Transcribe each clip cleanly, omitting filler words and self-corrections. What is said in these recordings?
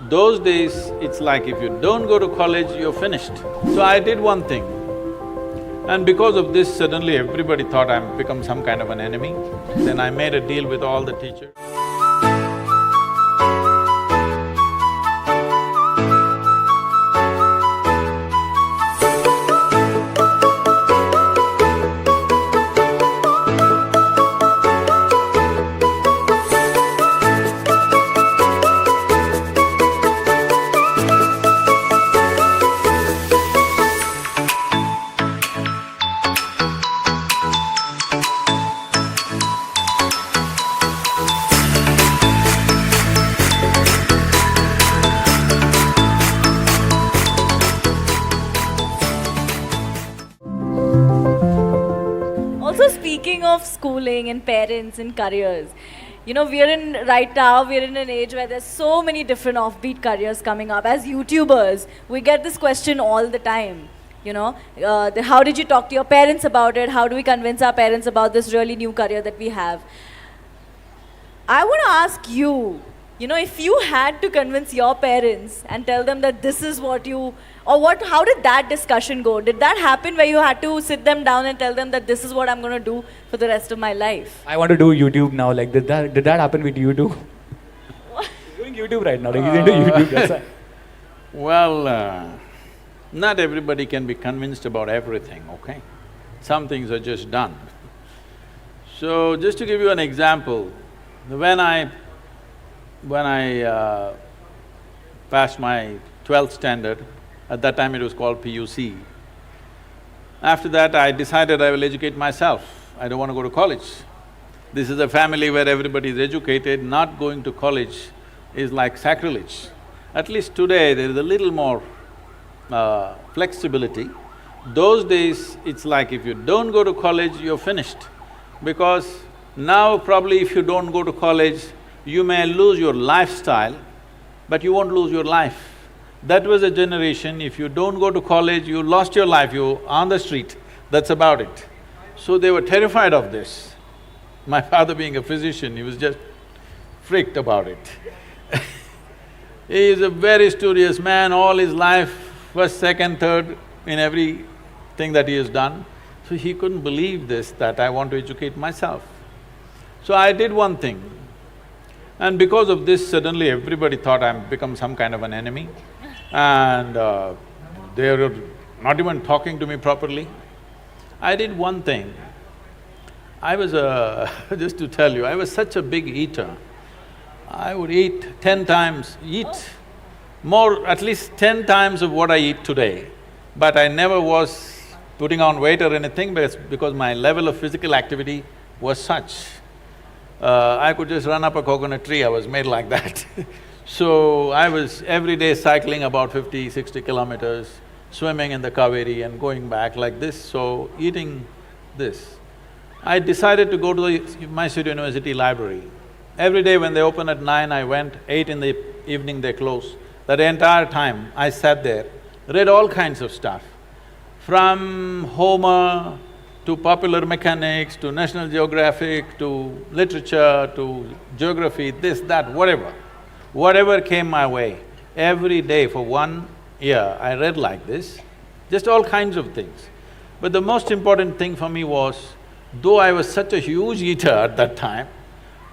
Those days, it's like if you don't go to college, you're finished. So I did one thing, and because of this, suddenly everybody thought I'm become some kind of an enemy. Then I made a deal with all the teachers. Also, speaking of schooling and parents and careers, we're in an age where there's so many different offbeat careers coming up. As YouTubers, we get this question all the time. How did you talk to your parents about it? How do we convince our parents about this really new career that we have? I want to ask you, if you had to convince your parents and tell them that this is what you, how did that discussion go? Did that happen where you had to sit them down and tell them that this is what I'm going to do for the rest of my life? I want to do YouTube now. Like, did that happen with you too? He's doing YouTube right now. Like, he's into YouTube. That's why. Well, not everybody can be convinced about everything, okay? Some things are just done. So, just to give you an example, when I passed my 12th standard, at that time it was called PUC. After that, I decided I will educate myself. I don't want to go to college. This is a family where everybody is educated. Not going to college is like sacrilege. At least today, there is a little more flexibility. Those days, it's like if you don't go to college, you're finished. Because now probably if you don't go to college, you may lose your lifestyle, but you won't lose your life. That was a generation, if you don't go to college, you lost your life, you're on the street, that's about it. So they were terrified of this. My father being a physician, he was just freaked about it. He is a very studious man, all his life, first, second, third in everything that he has done. So he couldn't believe this, that I want to educate myself. So I did one thing, and because of this, suddenly everybody thought I'm become some kind of an enemy, and they were not even talking to me properly. I did one thing. I was just to tell you, I was such a big eater. I would eat 10 times, more, at least 10 times of what I eat today. But I never was putting on weight or anything because my level of physical activity was such. I could just run up a coconut tree, I was made like that. So I was every day cycling about 50, 60 kilometers, swimming in the Kaveri and going back like this, so eating this. I decided to go to the Mysore University library. Every day when they open at 9, I went, 8 in the evening they close. That entire time I sat there, read all kinds of stuff, from Homer to popular mechanics, to National Geographic, to literature, to geography, this, that, whatever. Whatever came my way, every day for 1 year I read like this, just all kinds of things. But the most important thing for me was, though I was such a huge eater at that time,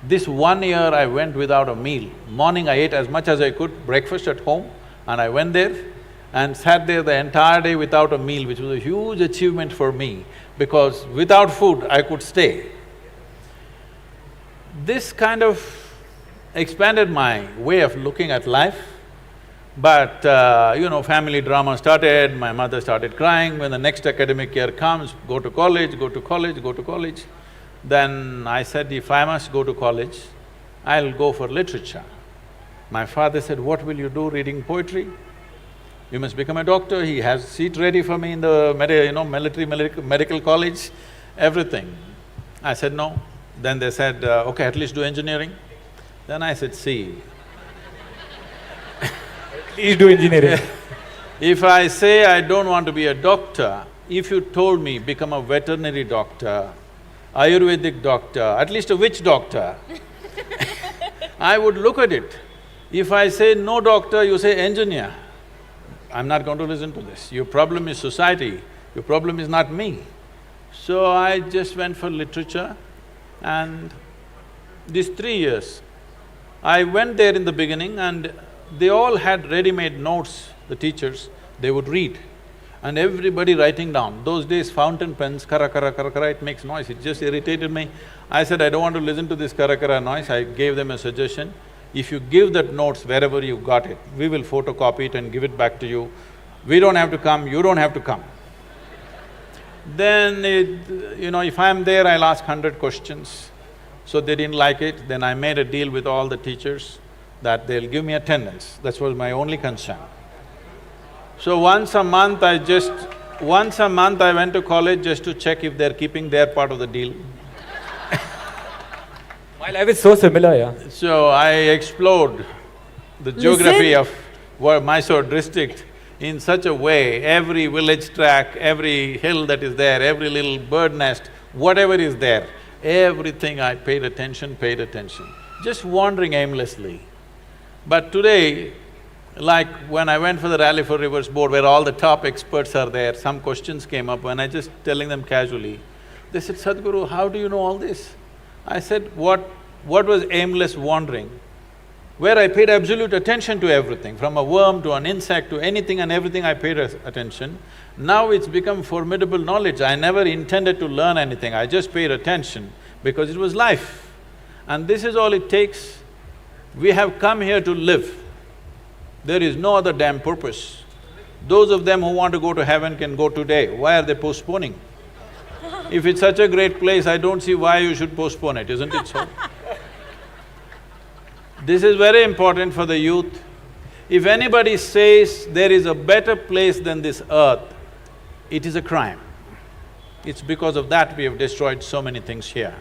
this 1 year I went without a meal. Morning I ate as much as I could, breakfast at home, and I went there and sat there the entire day without a meal, which was a huge achievement for me, because without food I could stay. This kind of expanded my way of looking at life, but family drama started, my mother started crying when the next academic year comes, go to college, go to college, go to college. Then I said, if I must go to college, I'll go for literature. My father said, what will you do reading poetry? You must become a doctor. He has a seat ready for me in the medical college, everything. I said no. Then they said, okay, at least do engineering. Then I said, see, Please do engineering. if I say I don't want to be a doctor, if you told me become a veterinary doctor, Ayurvedic doctor, at least a witch doctor, I would look at it. If I say no doctor, you say engineer. I'm not going to listen to this. Your problem is society, your problem is not me. So I just went for literature, and these 3 years, I went there in the beginning and they all had ready-made notes, the teachers, they would read. And everybody writing down. Those days fountain pens, kara kara kara kara, it makes noise, it just irritated me. I said, I don't want to listen to this kara kara noise. I gave them a suggestion. If you give that notes wherever you got it, we will photocopy it and give it back to you. We don't have to come, you don't have to come. Then if I'm there, I'll ask 100 questions. So they didn't like it, then I made a deal with all the teachers that they'll give me attendance. That was my only concern. So once a month I went to college just to check if they're keeping their part of the deal. My life is so similar, yeah. So I explored the geography of Mysore district in such a way, every village track, every hill that is there, every little bird nest, whatever is there, everything I paid attention, just wandering aimlessly. But today, like when I went for the Rally for Rivers board where all the top experts are there, some questions came up when I just telling them casually, they said, Sadhguru, how do you know all this? I said, what was aimless wandering? Where I paid absolute attention to everything, from a worm to an insect to anything and everything I paid attention. Now it's become formidable knowledge. I never intended to learn anything, I just paid attention because it was life. And this is all it takes. We have come here to live. There is no other damn purpose. Those of them who want to go to heaven can go today. Why are they postponing? If it's such a great place, I don't see why you should postpone it, isn't it so? This is very important for the youth. If anybody says there is a better place than this earth, it is a crime. It's because of that we have destroyed so many things here.